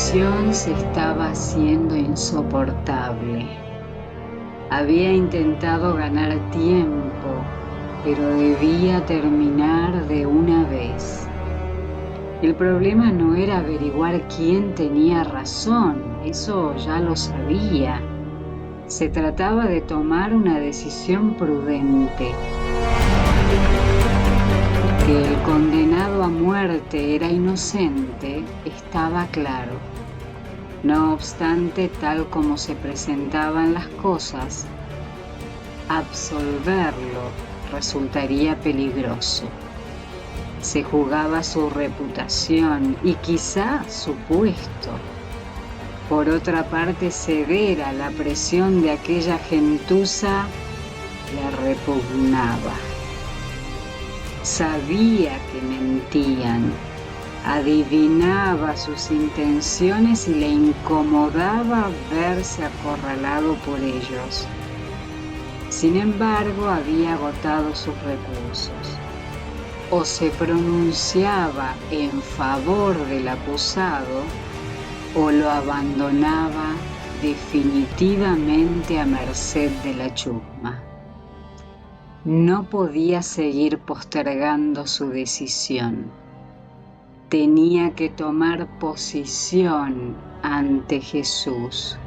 situación se estaba haciendo insoportable. Había intentado ganar tiempo, pero debía terminar de una vez. El problema no era averiguar quién tenía razón, eso ya lo sabía. Se trataba de tomar una decisión prudente. Que el condenado a muerte era inocente estaba claro. No obstante, tal como se presentaban las cosas, absolverlo resultaría peligroso. Se jugaba su reputación y quizá su puesto. Por otra parte, ceder a la presión de aquella gentuza le repugnaba. Sabía que mentían, adivinaba sus intenciones y le incomodaba verse acorralado por ellos. Sin embargo, había agotado sus recursos. O se pronunciaba en favor del acusado o lo abandonaba definitivamente a merced de la chusma. No podía seguir postergando su decisión. Tenía que tomar posición ante Jesús,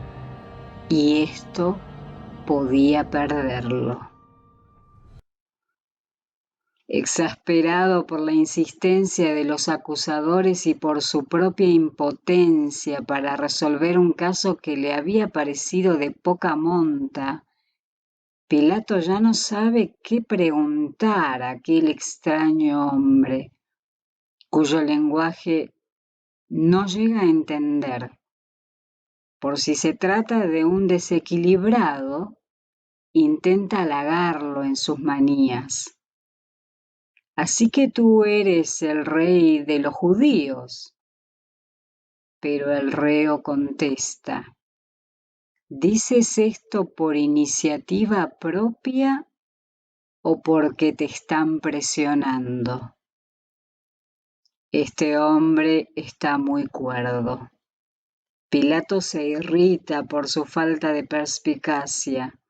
y esto podía perderlo. Exasperado por la insistencia de los acusadores y por su propia impotencia para resolver un caso que le había parecido de poca monta, Pilato ya no sabe qué preguntar a aquel extraño hombre, cuyo lenguaje no llega a entender. Por si se trata de un desequilibrado, intenta halagarlo en sus manías. Así que tú eres el rey de los judíos. Pero el reo contesta, ¿dices esto por iniciativa propia o porque te están presionando? Este hombre está muy cuerdo. Pilato se irrita por su falta de perspicacia.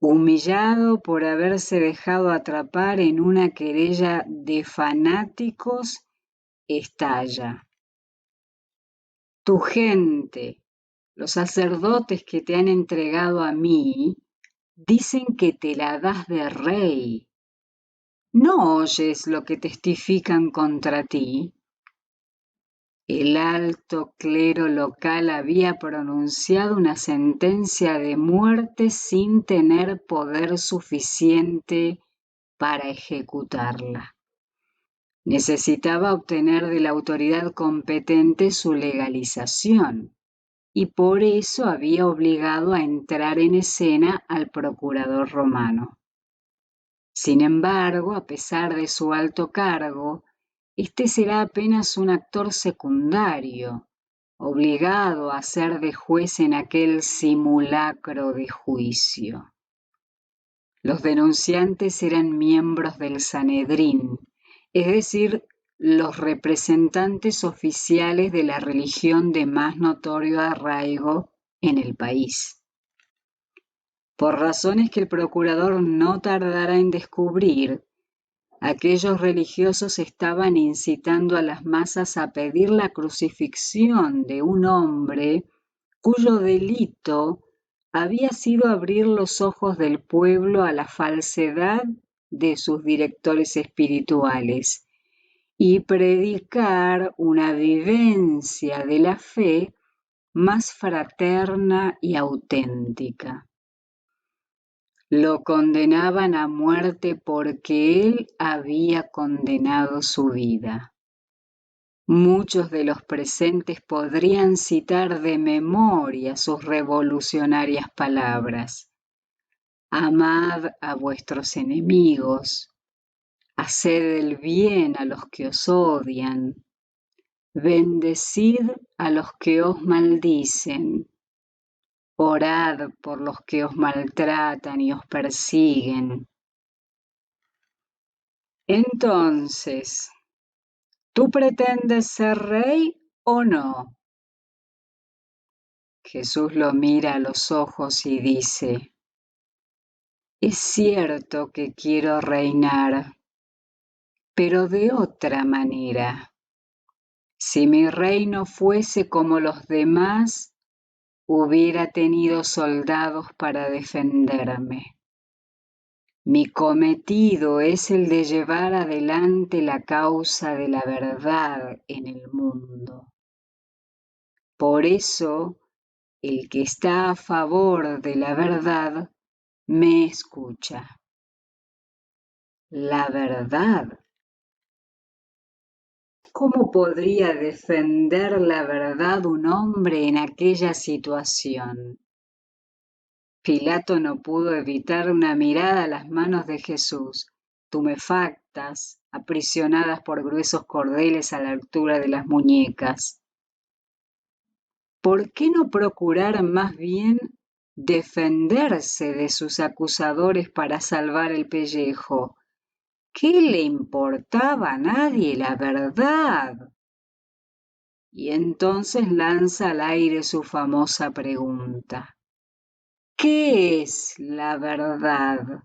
Humillado por haberse dejado atrapar en una querella de fanáticos, estalla. Tu gente, los sacerdotes que te han entregado a mí, dicen que te la das de rey. ¿No oyes lo que testifican contra ti? El alto clero local había pronunciado una sentencia de muerte sin tener poder suficiente para ejecutarla. Necesitaba obtener de la autoridad competente su legalización, y por eso había obligado a entrar en escena al procurador romano. Sin embargo, a pesar de su alto cargo, este será apenas un actor secundario, obligado a ser de juez en aquel simulacro de juicio. Los denunciantes eran miembros del Sanedrín, es decir, los representantes oficiales de la religión de más notorio arraigo en el país. Por razones que el procurador no tardará en descubrir, aquellos religiosos estaban incitando a las masas a pedir la crucifixión de un hombre cuyo delito había sido abrir los ojos del pueblo a la falsedad de sus directores espirituales y predicar una vivencia de la fe más fraterna y auténtica. Lo condenaban a muerte porque él había condenado su vida. Muchos de los presentes podrían citar de memoria sus revolucionarias palabras. Amad a vuestros enemigos, haced el bien a los que os odian, bendecid a los que os maldicen, orad por los que os maltratan y os persiguen. Entonces, ¿tú pretendes ser rey o no? Jesús lo mira a los ojos y dice: es cierto que quiero reinar, pero de otra manera. Si mi reino fuese como los demás, hubiera tenido soldados para defenderme. Mi cometido es el de llevar adelante la causa de la verdad en el mundo. Por eso, el que está a favor de la verdad me escucha. La verdad. ¿Cómo podría defender la verdad un hombre en aquella situación? Pilato no pudo evitar una mirada a las manos de Jesús, tumefactas, aprisionadas por gruesos cordeles a la altura de las muñecas. ¿Por qué no procurar más bien defenderse de sus acusadores para salvar el pellejo? ¿Qué le importaba a nadie la verdad? Y entonces lanza al aire su famosa pregunta: ¿qué es la verdad?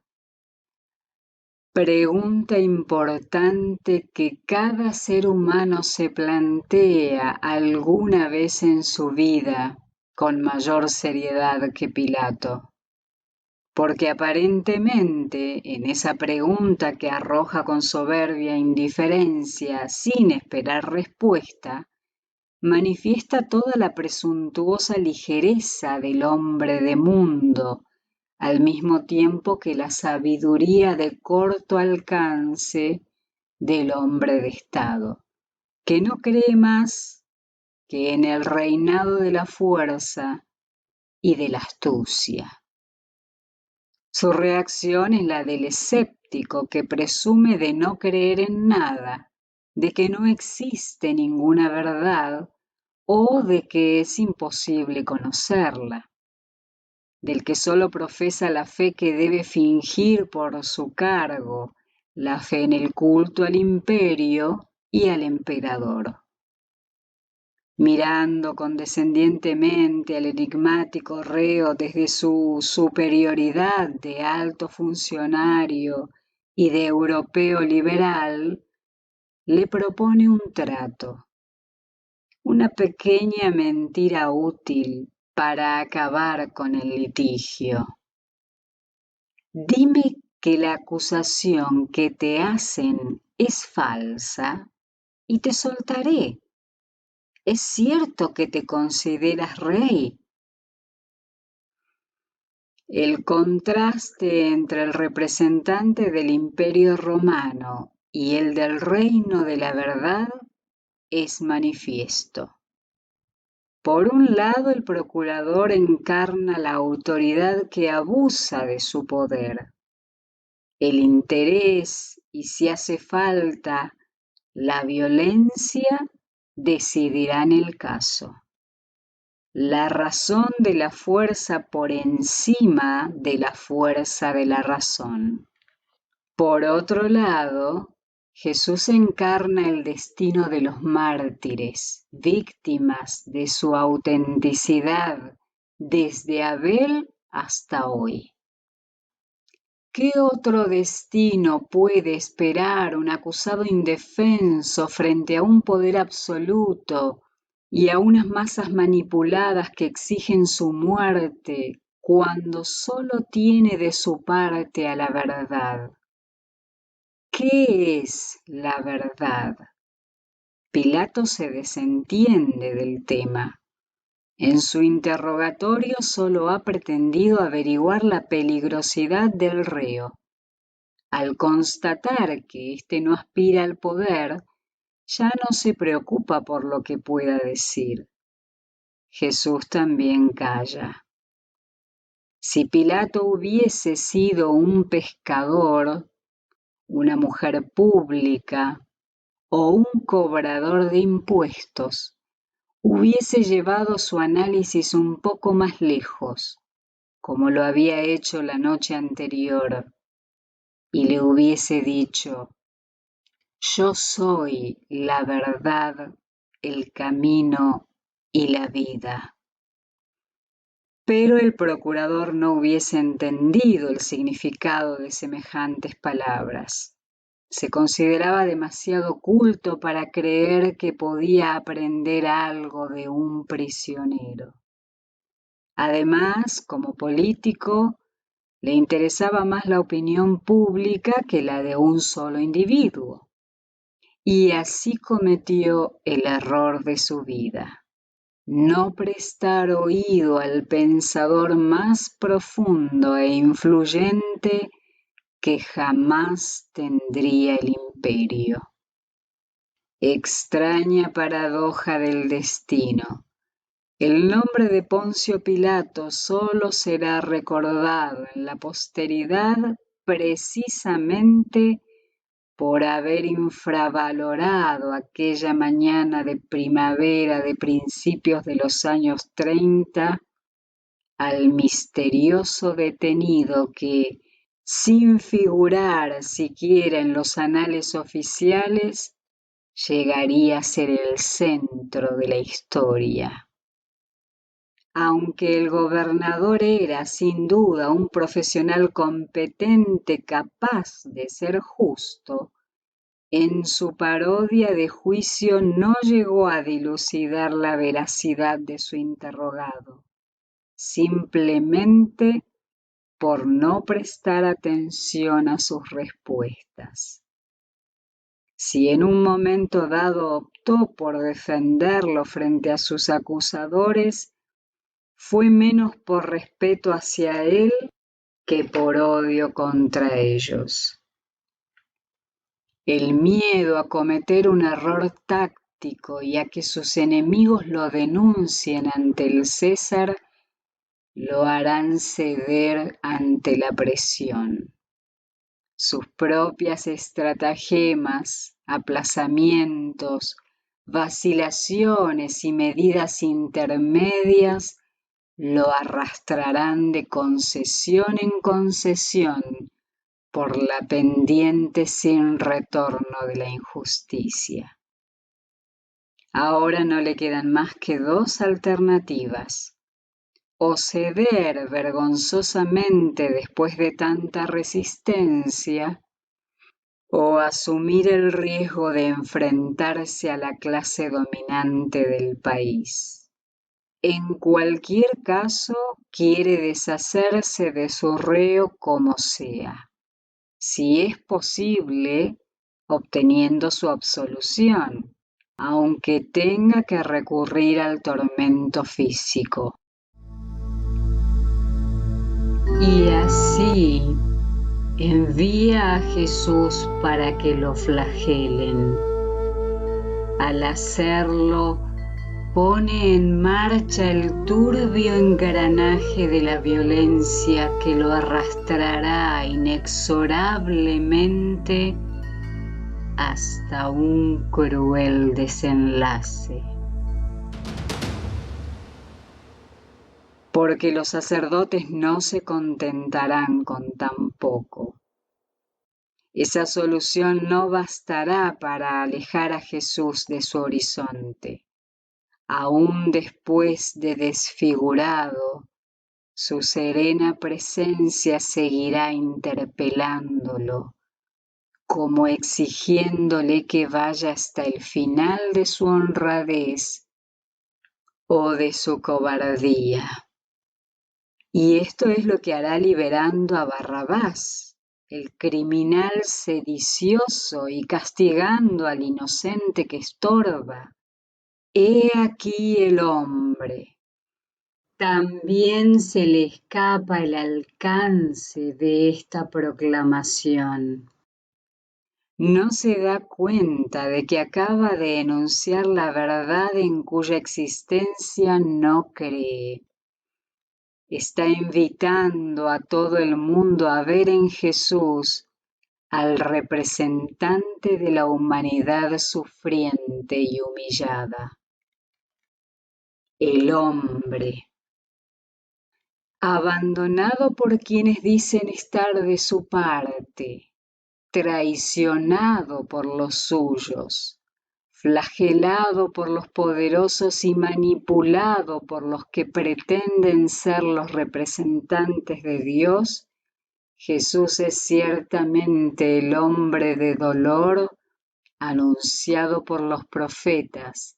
Pregunta importante que cada ser humano se plantea alguna vez en su vida con mayor seriedad que Pilato. Porque aparentemente en esa pregunta que arroja con soberbia indiferencia sin esperar respuesta, manifiesta toda la presuntuosa ligereza del hombre de mundo, al mismo tiempo que la sabiduría de corto alcance del hombre de Estado, que no cree más que en el reinado de la fuerza y de la astucia. Su reacción es la del escéptico que presume de no creer en nada, de que no existe ninguna verdad o de que es imposible conocerla, del que solo profesa la fe que debe fingir por su cargo, la fe en el culto al imperio y al emperador. Mirando condescendientemente al enigmático reo desde su superioridad de alto funcionario y de europeo liberal, le propone un trato, una pequeña mentira útil para acabar con el litigio. Dime que la acusación que te hacen es falsa y te soltaré. ¿Es cierto que te consideras rey? El contraste entre el representante del Imperio Romano y el del Reino de la Verdad es manifiesto. Por un lado, el procurador encarna la autoridad que abusa de su poder, el interés y, si hace falta, la violencia decidirán el caso. La razón de la fuerza por encima de la fuerza de la razón. Por otro lado, Jesús encarna el destino de los mártires, víctimas de su autenticidad desde Abel hasta hoy. ¿Qué otro destino puede esperar un acusado indefenso frente a un poder absoluto y a unas masas manipuladas que exigen su muerte cuando solo tiene de su parte a la verdad? ¿Qué es la verdad? Pilato se desentiende del tema. En su interrogatorio solo ha pretendido averiguar la peligrosidad del reo. Al constatar que éste no aspira al poder, ya no se preocupa por lo que pueda decir. Jesús también calla. Si Pilato hubiese sido un pescador, una mujer pública o un cobrador de impuestos, hubiese llevado su análisis un poco más lejos, como lo había hecho la noche anterior, y le hubiese dicho: yo soy la verdad, el camino y la vida. Pero el procurador no hubiese entendido el significado de semejantes palabras. Se consideraba demasiado culto para creer que podía aprender algo de un prisionero. Además, como político, le interesaba más la opinión pública que la de un solo individuo. Y así cometió el error de su vida: no prestar oído al pensador más profundo e influyente que jamás tendría el imperio. Extraña paradoja del destino. El nombre de Poncio Pilato solo será recordado en la posteridad precisamente por haber infravalorado aquella mañana de primavera de principios de los años 30 al misterioso detenido que, sin figurar siquiera en los anales oficiales, llegaría a ser el centro de la historia. Aunque el gobernador era, sin duda, un profesional competente capaz de ser justo, en su parodia de juicio no llegó a dilucidar la veracidad de su interrogado, simplemente por no prestar atención a sus respuestas. Si en un momento dado optó por defenderlo frente a sus acusadores, fue menos por respeto hacia él que por odio contra ellos. El miedo a cometer un error táctico y a que sus enemigos lo denuncien ante el César lo harán ceder ante la presión. Sus propias estratagemas, aplazamientos, vacilaciones y medidas intermedias lo arrastrarán de concesión en concesión por la pendiente sin retorno de la injusticia. Ahora no le quedan más que dos alternativas: o ceder vergonzosamente después de tanta resistencia, o asumir el riesgo de enfrentarse a la clase dominante del país. En cualquier caso, quiere deshacerse de su reo como sea, si es posible, obteniendo su absolución, aunque tenga que recurrir al tormento físico. Y así envía a Jesús para que lo flagelen. Al hacerlo, pone en marcha el turbio engranaje de la violencia que lo arrastrará inexorablemente hasta un cruel desenlace. Porque los sacerdotes no se contentarán con tan poco. Esa solución no bastará para alejar a Jesús de su horizonte. Aún después de desfigurado, su serena presencia seguirá interpelándolo, como exigiéndole que vaya hasta el final de su honradez o de su cobardía. Y esto es lo que hará liberando a Barrabás, el criminal sedicioso, y castigando al inocente que estorba. He aquí el hombre. También se le escapa el alcance de esta proclamación. No se da cuenta de que acaba de enunciar la verdad en cuya existencia no cree. Está invitando a todo el mundo a ver en Jesús al representante de la humanidad sufriente y humillada. El hombre, abandonado por quienes dicen estar de su parte, traicionado por los suyos, flagelado por los poderosos y manipulado por los que pretenden ser los representantes de Dios, Jesús es ciertamente el hombre de dolor anunciado por los profetas,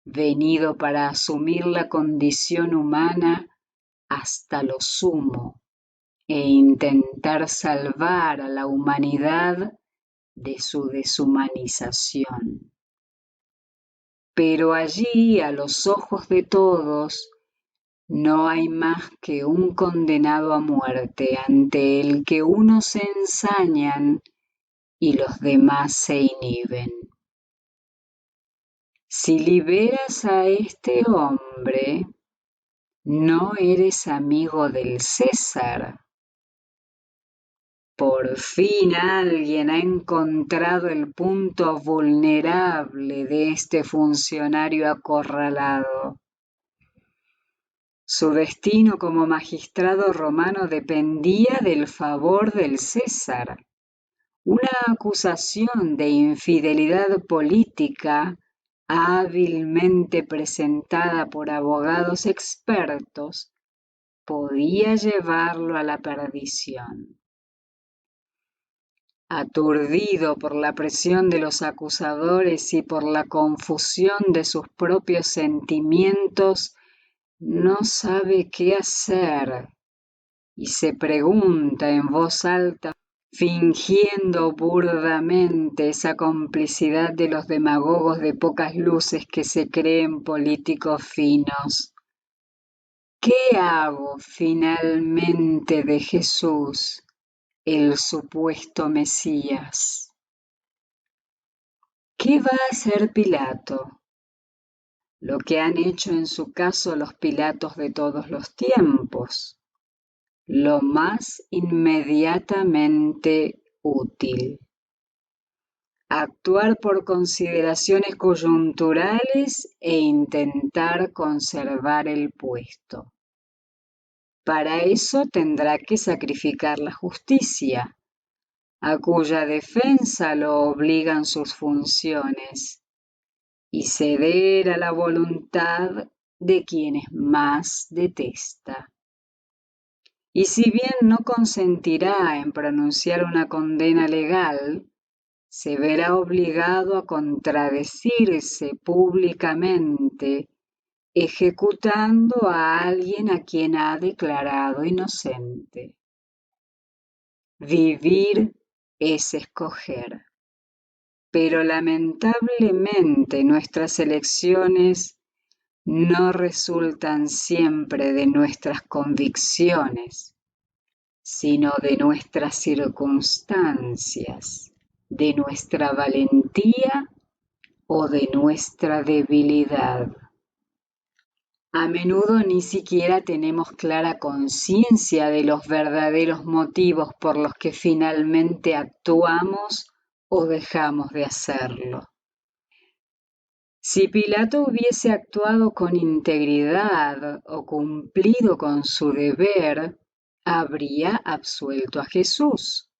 venido para asumir la condición humana hasta lo sumo e intentar salvar a la humanidad de su deshumanización. Pero allí, a los ojos de todos, no hay más que un condenado a muerte ante el que unos se ensañan y los demás se inhiben. Si liberas a este hombre, no eres amigo del César. Por fin alguien ha encontrado el punto vulnerable de este funcionario acorralado. Su destino como magistrado romano dependía del favor del César. Una acusación de infidelidad política hábilmente presentada por abogados expertos podía llevarlo a la perdición. Aturdido por la presión de los acusadores y por la confusión de sus propios sentimientos, no sabe qué hacer y se pregunta en voz alta, fingiendo burdamente esa complicidad de los demagogos de pocas luces que se creen políticos finos. ¿Qué hago finalmente de Jesús, el supuesto Mesías? ¿Qué va a hacer Pilato? Lo que han hecho en su caso los Pilatos de todos los tiempos, lo más inmediatamente útil. Actuar por consideraciones coyunturales e intentar conservar el puesto. Para eso tendrá que sacrificar la justicia, a cuya defensa lo obligan sus funciones, y ceder a la voluntad de quienes más detesta. Y si bien no consentirá en pronunciar una condena legal, se verá obligado a contradecirse públicamente, ejecutando a alguien a quien ha declarado inocente. Vivir es escoger, pero lamentablemente nuestras elecciones no resultan siempre de nuestras convicciones, sino de nuestras circunstancias, de nuestra valentía o de nuestra debilidad. A menudo ni siquiera tenemos clara conciencia de los verdaderos motivos por los que finalmente actuamos o dejamos de hacerlo. Si Pilato hubiese actuado con integridad o cumplido con su deber, habría absuelto a Jesús.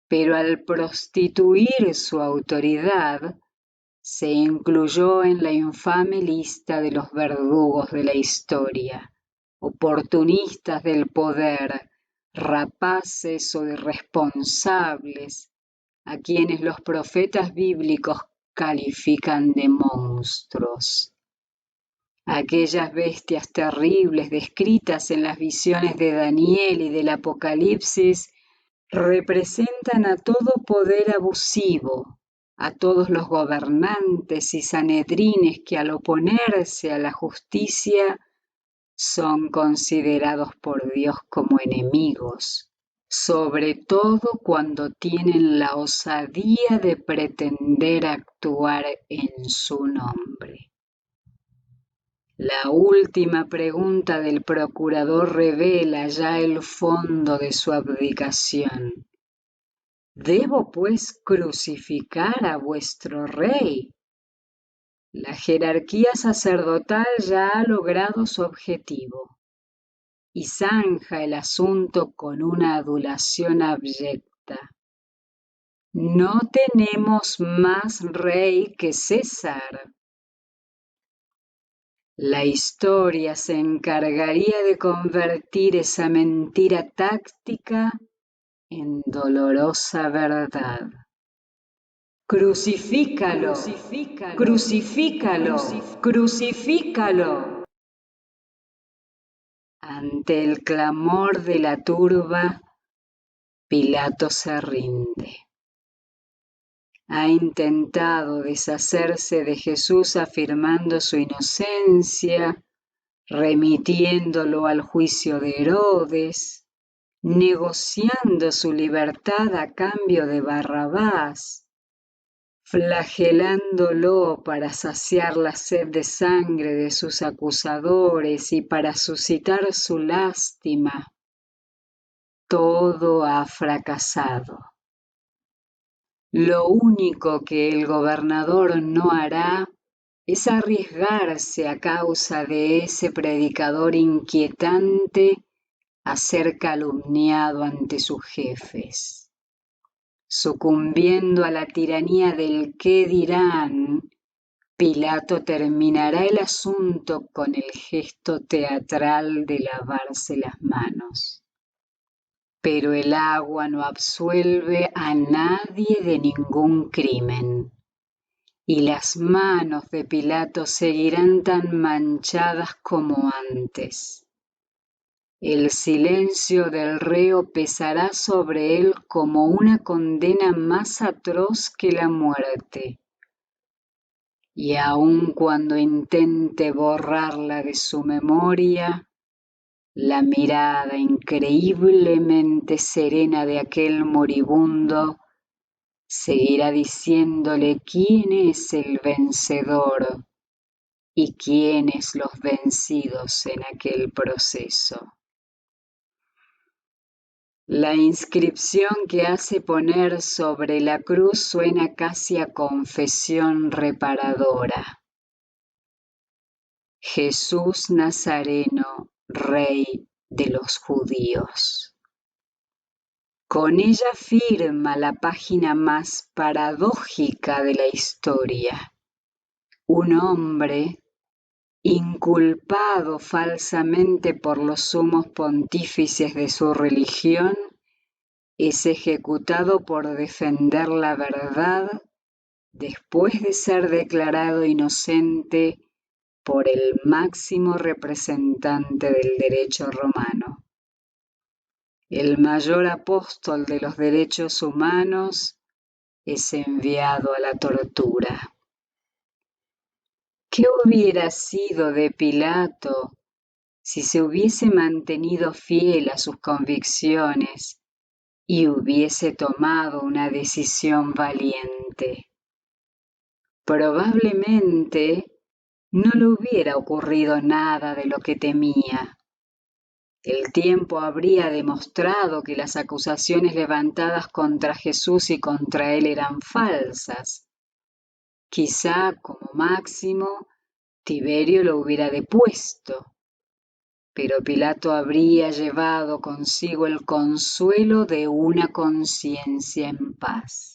Pero al prostituir su autoridad, se incluyó en la infame lista de los verdugos de la historia, oportunistas del poder, rapaces o irresponsables, a quienes los profetas bíblicos califican de monstruos. Aquellas bestias terribles descritas en las visiones de Daniel y del Apocalipsis representan a todo poder abusivo, a todos los gobernantes y sanedrines que al oponerse a la justicia son considerados por Dios como enemigos, sobre todo cuando tienen la osadía de pretender actuar en su nombre. La última pregunta del procurador revela ya el fondo de su abdicación. ¿Debo pues crucificar a vuestro rey? La jerarquía sacerdotal ya ha logrado su objetivo y zanja el asunto con una adulación abyecta. no tenemos más rey que César. La historia se encargaría de convertir esa mentira táctica en dolorosa verdad. Crucifícalo, crucifícalo, crucifícalo. Ante el clamor de la turba, Pilato se rinde. Ha intentado deshacerse de Jesús afirmando su inocencia, remitiéndolo al juicio de Herodes, negociando su libertad a cambio de Barrabás, flagelándolo para saciar la sed de sangre de sus acusadores y para suscitar su lástima. Todo ha fracasado. Lo único que el gobernador no hará es arriesgarse a causa de ese predicador inquietante a ser calumniado ante sus jefes. Sucumbiendo a la tiranía del qué dirán, Pilato terminará el asunto con el gesto teatral de lavarse las manos. Pero el agua no absuelve a nadie de ningún crimen, y las manos de Pilato seguirán tan manchadas como antes. El silencio del reo pesará sobre él como una condena más atroz que la muerte, y aun cuando intente borrarla de su memoria, la mirada increíblemente serena de aquel moribundo seguirá diciéndole quién es el vencedor y quiénes los vencidos en aquel proceso. La inscripción que hace poner sobre la cruz suena casi a confesión reparadora. Jesús Nazareno, Rey de los judíos. Con ella firma la página más paradójica de la historia. Un hombre, inculpado falsamente por los sumos pontífices de su religión, es ejecutado por defender la verdad después de ser declarado inocente por el máximo representante del derecho romano. El mayor apóstol de los derechos humanos es enviado a la tortura. ¿Qué hubiera sido de Pilato si se hubiese mantenido fiel a sus convicciones y hubiese tomado una decisión valiente? Probablemente no le hubiera ocurrido nada de lo que temía. El tiempo habría demostrado que las acusaciones levantadas contra Jesús y contra él eran falsas. Quizá, como máximo, Tiberio lo hubiera depuesto, pero Pilato habría llevado consigo el consuelo de una conciencia en paz.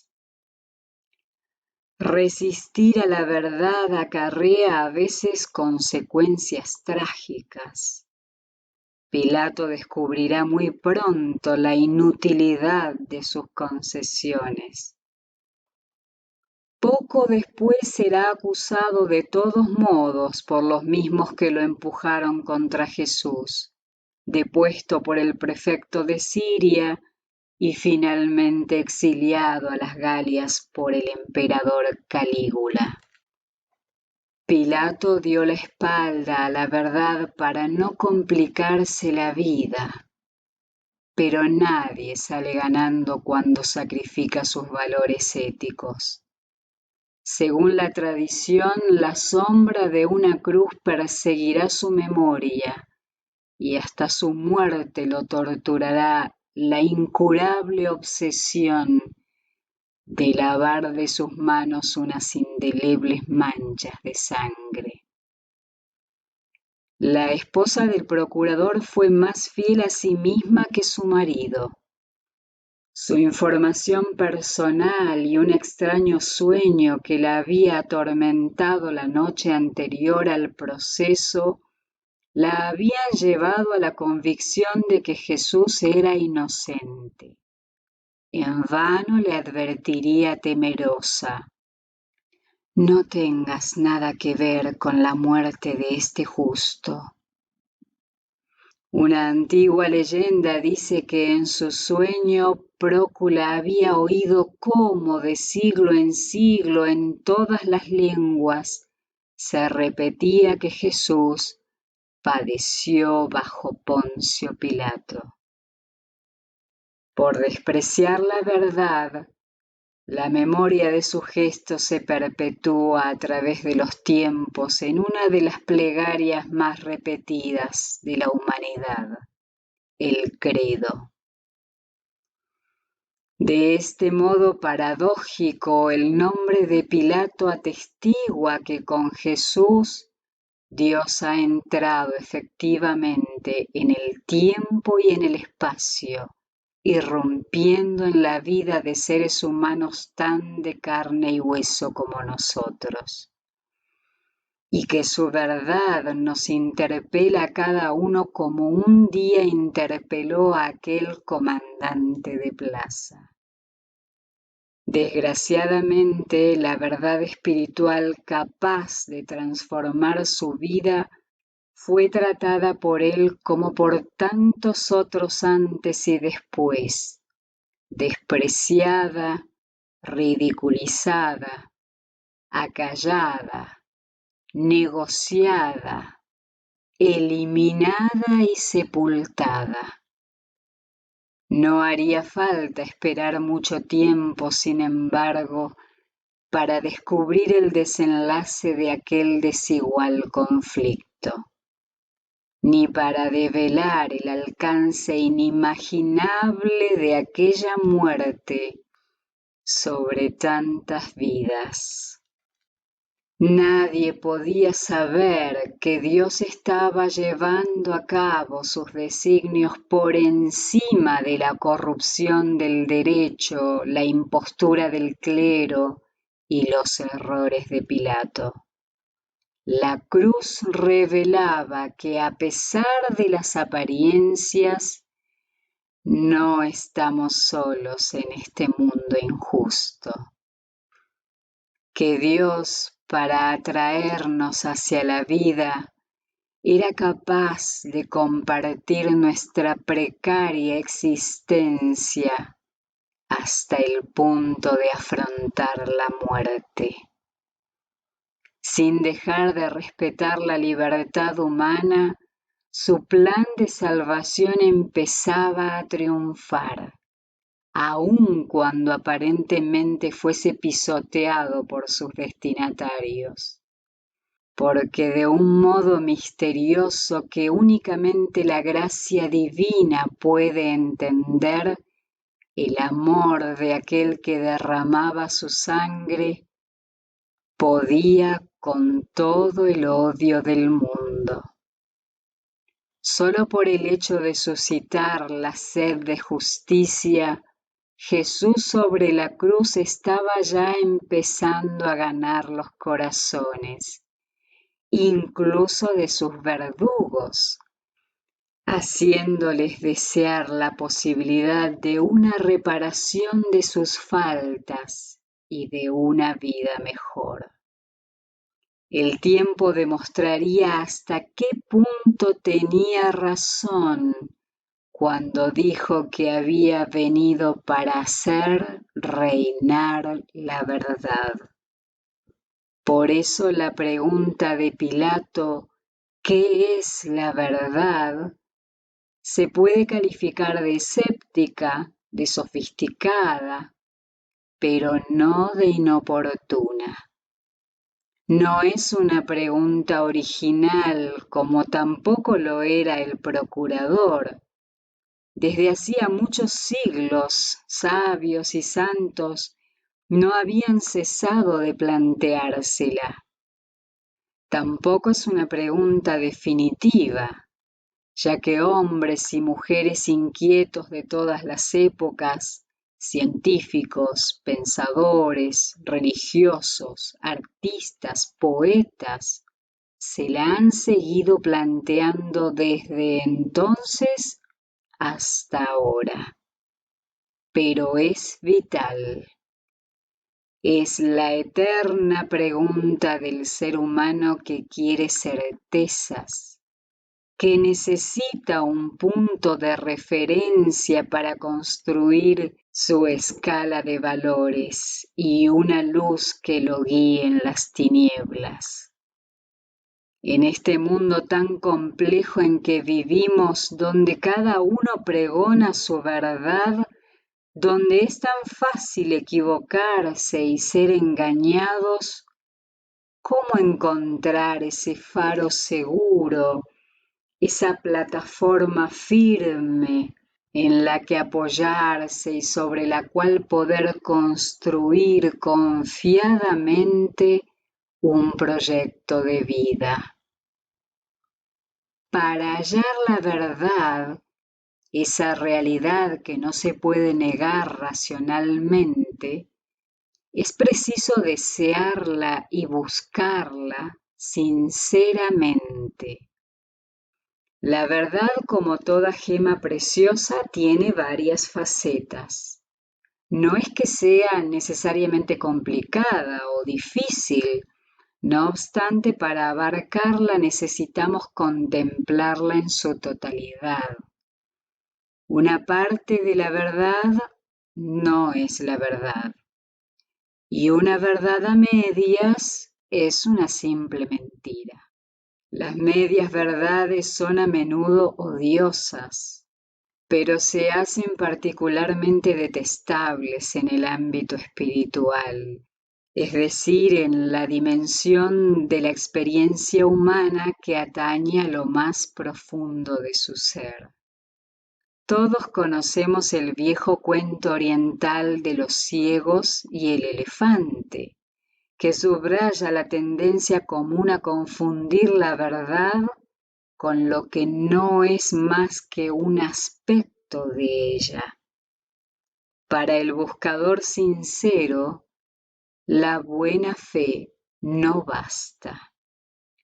Resistir a la verdad acarrea a veces consecuencias trágicas. Pilato descubrirá muy pronto la inutilidad de sus concesiones. Poco después será acusado de todos modos por los mismos que lo empujaron contra Jesús, depuesto por el prefecto de Siria y finalmente exiliado a las Galias por el emperador Calígula. Pilato dio la espalda a la verdad para no complicarse la vida, pero nadie sale ganando cuando sacrifica sus valores éticos. Según la tradición, la sombra de una cruz perseguirá su memoria y hasta su muerte lo torturará la incurable obsesión de lavar de sus manos unas indelebles manchas de sangre. La esposa del procurador fue más fiel a sí misma que su marido. Su información personal y un extraño sueño que la había atormentado la noche anterior al proceso la habían llevado a la convicción de que Jesús era inocente. En vano le advertiría temerosa: no tengas nada que ver con la muerte de este justo. Una antigua leyenda dice que en su sueño Prócula había oído cómo de siglo en siglo en todas las lenguas se repetía que Jesús padeció bajo Poncio Pilato. Por despreciar la verdad, la memoria de su gesto se perpetúa a través de los tiempos en una de las plegarias más repetidas de la humanidad, el credo. De este modo paradójico, el nombre de Pilato atestigua que con Jesús Dios ha entrado efectivamente en el tiempo y en el espacio, irrumpiendo en la vida de seres humanos tan de carne y hueso como nosotros, y que su verdad nos interpela a cada uno como un día interpeló a aquel comandante de plaza. Desgraciadamente, la verdad espiritual capaz de transformar su vida fue tratada por él como por tantos otros antes y después, despreciada, ridiculizada, acallada, negociada, eliminada y sepultada. No haría falta esperar mucho tiempo, sin embargo, para descubrir el desenlace de aquel desigual conflicto, ni para develar el alcance inimaginable de aquella muerte sobre tantas vidas. Nadie podía saber que Dios estaba llevando a cabo sus designios por encima de la corrupción del derecho, la impostura del clero y los errores de Pilato. La cruz revelaba que a pesar de las apariencias, no estamos solos en este mundo injusto. Que Dios, para atraernos hacia la vida, era capaz de compartir nuestra precaria existencia hasta el punto de afrontar la muerte. Sin dejar de respetar la libertad humana, su plan de salvación empezaba a triunfar, aun cuando aparentemente fuese pisoteado por sus destinatarios, porque de un modo misterioso que únicamente la gracia divina puede entender, el amor de aquel que derramaba su sangre podía con todo el odio del mundo. Solo por el hecho de suscitar la sed de justicia, Jesús sobre la cruz estaba ya empezando a ganar los corazones, incluso de sus verdugos, haciéndoles desear la posibilidad de una reparación de sus faltas y de una vida mejor. El tiempo demostraría hasta qué punto tenía razón cuando dijo que había venido para hacer reinar la verdad. Por eso la pregunta de Pilato, ¿qué es la verdad?, se puede calificar de escéptica, de sofisticada, pero no de inoportuna. No es una pregunta original, como tampoco lo era el procurador. Desde hacía muchos siglos, sabios y santos no habían cesado de planteársela. Tampoco es una pregunta definitiva, ya que hombres y mujeres inquietos de todas las épocas científicos, pensadores, religiosos, artistas, poetas, se la han seguido planteando desde entonces hasta ahora. Pero es vital. Es la eterna pregunta del ser humano que quiere certezas, que necesita un punto de referencia para construir su escala de valores y una luz que lo guíe en las tinieblas. En este mundo tan complejo en que vivimos, donde cada uno pregona su verdad, donde es tan fácil equivocarse y ser engañados, ¿cómo encontrar ese faro seguro, esa plataforma firme en la que apoyarse y sobre la cual poder construir confiadamente un proyecto de vida? Para hallar la verdad, esa realidad que no se puede negar racionalmente, es preciso desearla y buscarla sinceramente. La verdad, como toda gema preciosa, tiene varias facetas. No es que sea necesariamente complicada o difícil, no obstante, para abarcarla necesitamos contemplarla en su totalidad. Una parte de la verdad no es la verdad, y una verdad a medias es una simple mentira. Las medias verdades son a menudo odiosas, pero se hacen particularmente detestables en el ámbito espiritual, es decir, en la dimensión de la experiencia humana que atañe a lo más profundo de su ser. Todos conocemos el viejo cuento oriental de los ciegos y el elefante, que subraya la tendencia común a confundir la verdad con lo que no es más que un aspecto de ella. Para el buscador sincero, la buena fe no basta.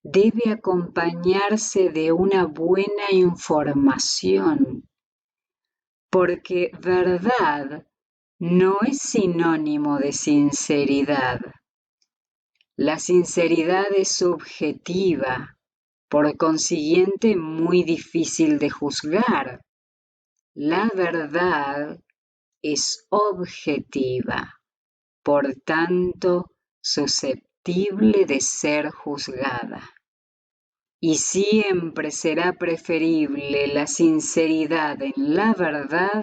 Debe acompañarse de una buena información, porque verdad no es sinónimo de sinceridad. La sinceridad es subjetiva, por consiguiente muy difícil de juzgar. La verdad es objetiva, por tanto susceptible de ser juzgada. Y siempre será preferible la sinceridad en la verdad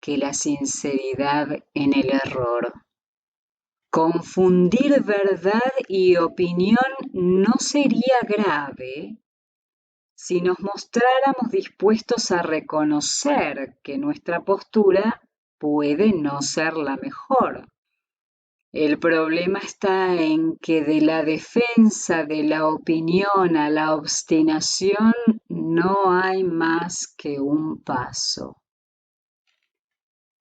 que la sinceridad en el error. Confundir verdad y opinión no sería grave si nos mostráramos dispuestos a reconocer que nuestra postura puede no ser la mejor. El problema está en que de la defensa de la opinión a la obstinación no hay más que un paso.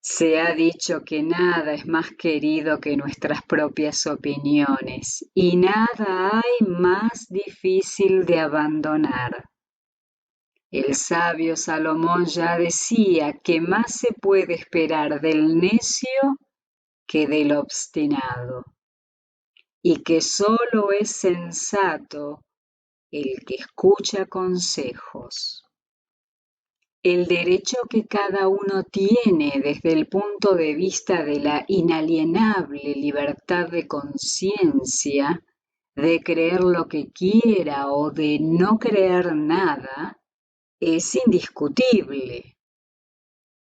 Se ha dicho que nada es más querido que nuestras propias opiniones y nada hay más difícil de abandonar. El sabio Salomón ya decía que más se puede esperar del necio que del obstinado, y que solo es sensato el que escucha consejos. El derecho que cada uno tiene desde el punto de vista de la inalienable libertad de conciencia, de creer lo que quiera o de no creer nada, es indiscutible.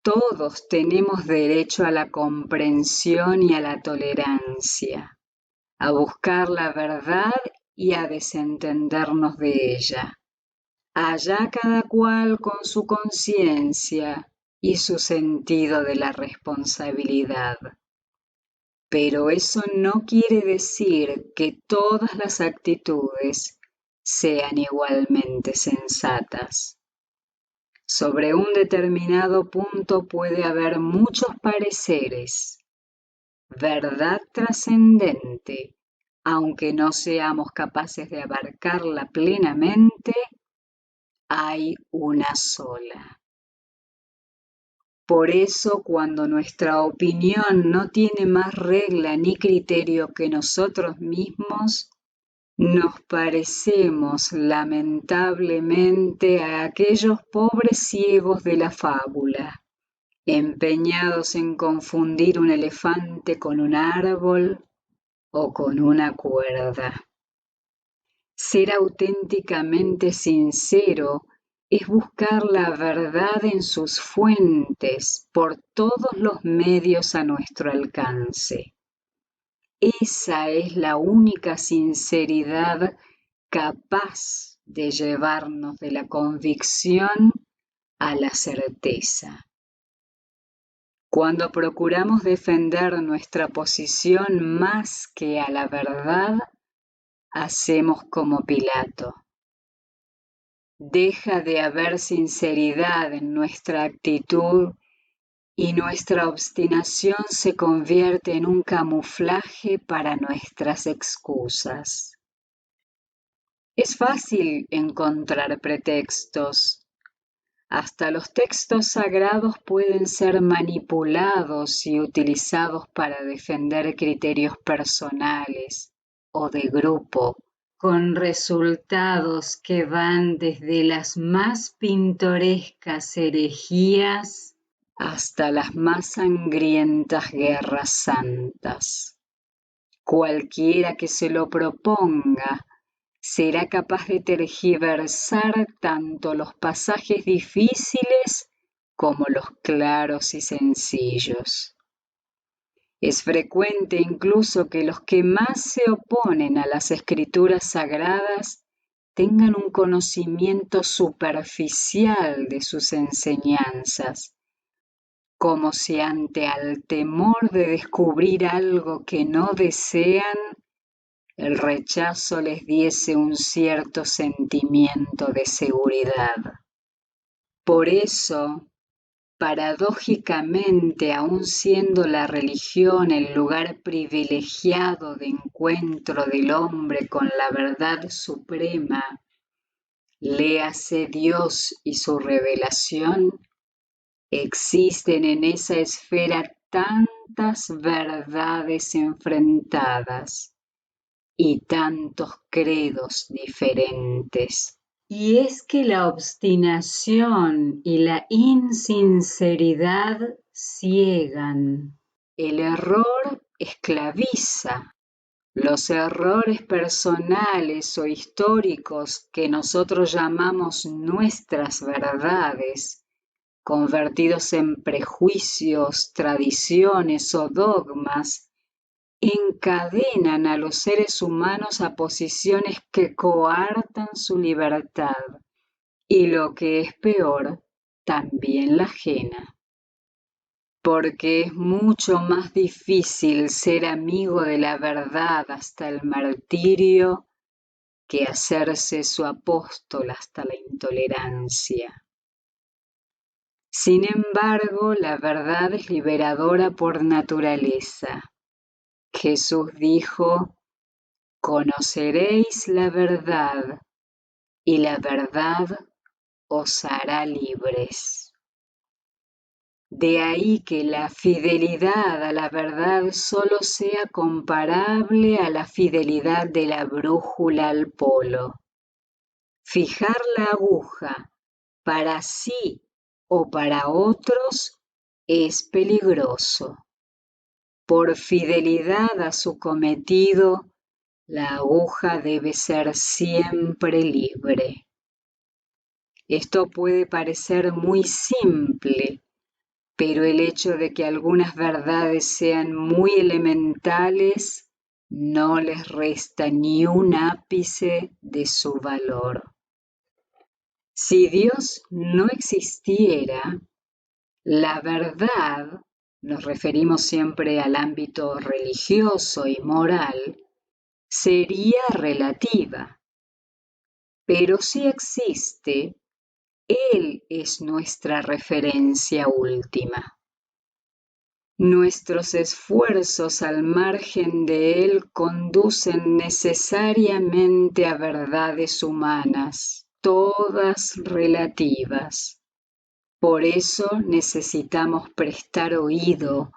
Todos tenemos derecho a la comprensión y a la tolerancia, a buscar la verdad y a desentendernos de ella. Allá cada cual con su conciencia y su sentido de la responsabilidad. Pero eso no quiere decir que todas las actitudes sean igualmente sensatas. Sobre un determinado punto puede haber muchos pareceres. Verdad trascendente, aunque no seamos capaces de abarcarla plenamente, hay una sola. Por eso, cuando nuestra opinión no tiene más regla ni criterio que nosotros mismos, nos parecemos lamentablemente a aquellos pobres ciegos de la fábula, empeñados en confundir un elefante con un árbol o con una cuerda. Ser auténticamente sincero es buscar la verdad en sus fuentes por todos los medios a nuestro alcance. Esa es la única sinceridad capaz de llevarnos de la convicción a la certeza. Cuando procuramos defender nuestra posición más que a la verdad, hacemos como Pilato. Deja de haber sinceridad en nuestra actitud y nuestra obstinación se convierte en un camuflaje para nuestras excusas. Es fácil encontrar pretextos. Hasta los textos sagrados pueden ser manipulados y utilizados para defender criterios personales o de grupo, con resultados que van desde las más pintorescas herejías hasta las más sangrientas guerras santas. Cualquiera que se lo proponga será capaz de tergiversar tanto los pasajes difíciles como los claros y sencillos. Es frecuente incluso que los que más se oponen a las escrituras sagradas tengan un conocimiento superficial de sus enseñanzas, como si ante el temor de descubrir algo que no desean, el rechazo les diese un cierto sentimiento de seguridad. Por eso, paradójicamente, aun siendo la religión el lugar privilegiado de encuentro del hombre con la verdad suprema, léase Dios y su revelación, existen en esa esfera tantas verdades enfrentadas y tantos credos diferentes. Y es que la obstinación y la insinceridad ciegan. El error esclaviza. Los errores personales o históricos que nosotros llamamos nuestras verdades, convertidos en prejuicios, tradiciones o dogmas, encadenan a los seres humanos a posiciones que coartan su libertad y, lo que es peor, también la ajena. Porque es mucho más difícil ser amigo de la verdad hasta el martirio que hacerse su apóstol hasta la intolerancia. Sin embargo, la verdad es liberadora por naturaleza. Jesús dijo: conoceréis la verdad, y la verdad os hará libres. De ahí que la fidelidad a la verdad solo sea comparable a la fidelidad de la brújula al polo. Fijar la aguja para sí o para otros es peligroso. Por fidelidad a su cometido, la aguja debe ser siempre libre. Esto puede parecer muy simple, pero el hecho de que algunas verdades sean muy elementales no les resta ni un ápice de su valor. Si Dios no existiera, la verdad, nos referimos siempre al ámbito religioso y moral, sería relativa. Pero si existe, Él es nuestra referencia última. Nuestros esfuerzos al margen de Él conducen necesariamente a verdades humanas, todas relativas. Por eso necesitamos prestar oído,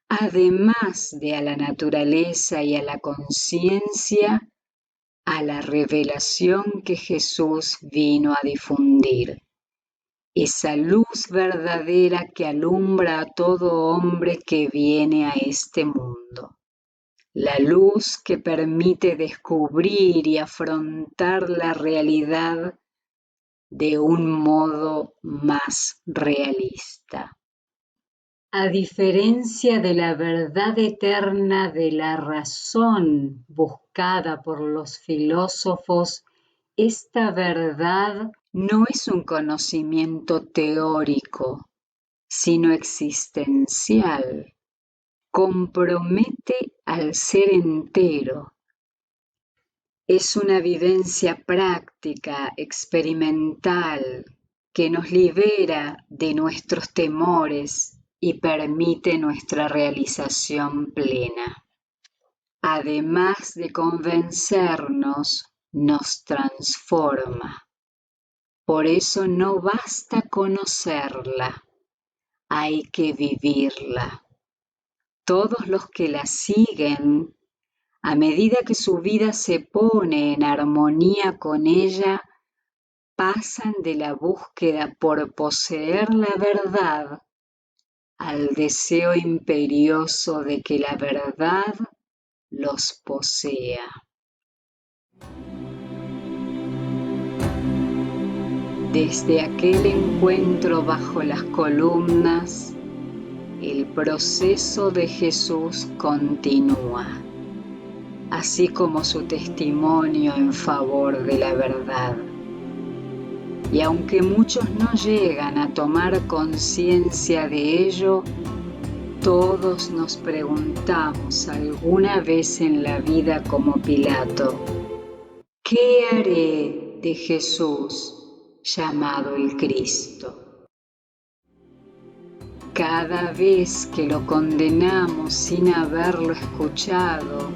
además de a la naturaleza y a la conciencia, a la revelación que Jesús vino a difundir. Esa luz verdadera que alumbra a todo hombre que viene a este mundo. La luz que permite descubrir y afrontar la realidad de un modo más realista. A diferencia de la verdad eterna de la razón buscada por los filósofos, esta verdad no es un conocimiento teórico, sino existencial. Compromete al ser entero. Es una vivencia práctica, experimental, que nos libera de nuestros temores y permite nuestra realización plena. Además de convencernos, nos transforma. Por eso no basta conocerla, hay que vivirla. Todos los que la siguen, a medida que su vida se pone en armonía con ella, pasan de la búsqueda por poseer la verdad al deseo imperioso de que la verdad los posea. Desde aquel encuentro bajo las columnas, el proceso de Jesús continúa, así como su testimonio en favor de la verdad. Y aunque muchos no llegan a tomar conciencia de ello, todos nos preguntamos alguna vez en la vida como Pilato, ¿qué haré de Jesús llamado el Cristo? Cada vez que lo condenamos sin haberlo escuchado,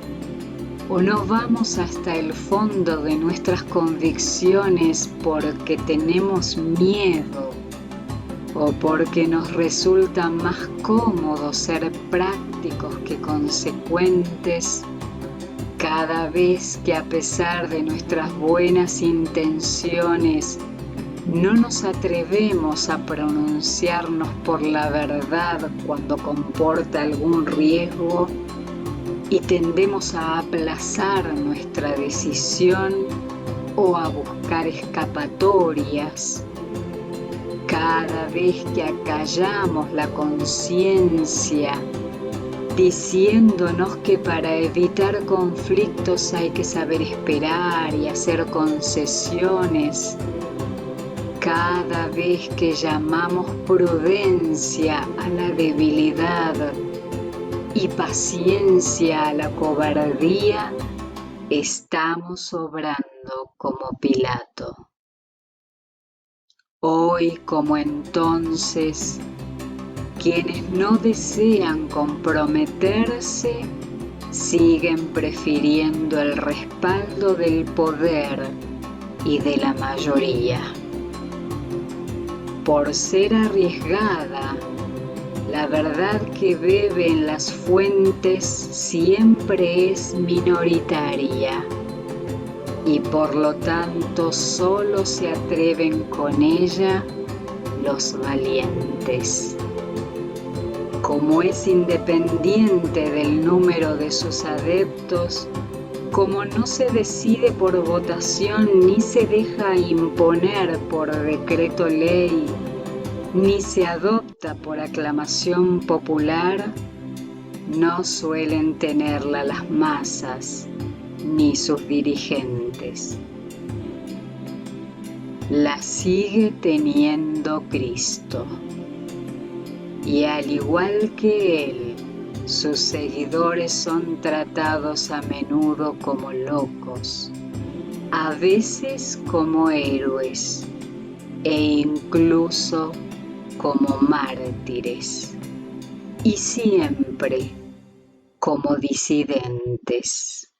o no vamos hasta el fondo de nuestras convicciones porque tenemos miedo o porque nos resulta más cómodo ser prácticos que consecuentes, cada vez que a pesar de nuestras buenas intenciones no nos atrevemos a pronunciarnos por la verdad cuando comporta algún riesgo, y tendemos a aplazar nuestra decisión o a buscar escapatorias. Cada vez que acallamos la conciencia, diciéndonos que para evitar conflictos hay que saber esperar y hacer concesiones, cada vez que llamamos prudencia a la debilidad y paciencia a la cobardía, estamos obrando como Pilato. Hoy como entonces, quienes no desean comprometerse siguen prefiriendo el respaldo del poder y de la mayoría. Por ser arriesgada, la verdad que bebe en las fuentes siempre es minoritaria y por lo tanto solo se atreven con ella los valientes. Como es independiente del número de sus adeptos, como no se decide por votación ni se deja imponer por decreto ley, ni se adopta por aclamación popular, no suelen tenerla las masas ni sus dirigentes. La sigue teniendo Cristo. Y al igual que Él, sus seguidores son tratados a menudo como locos, a veces como héroes, e incluso como mártires, y siempre como disidentes.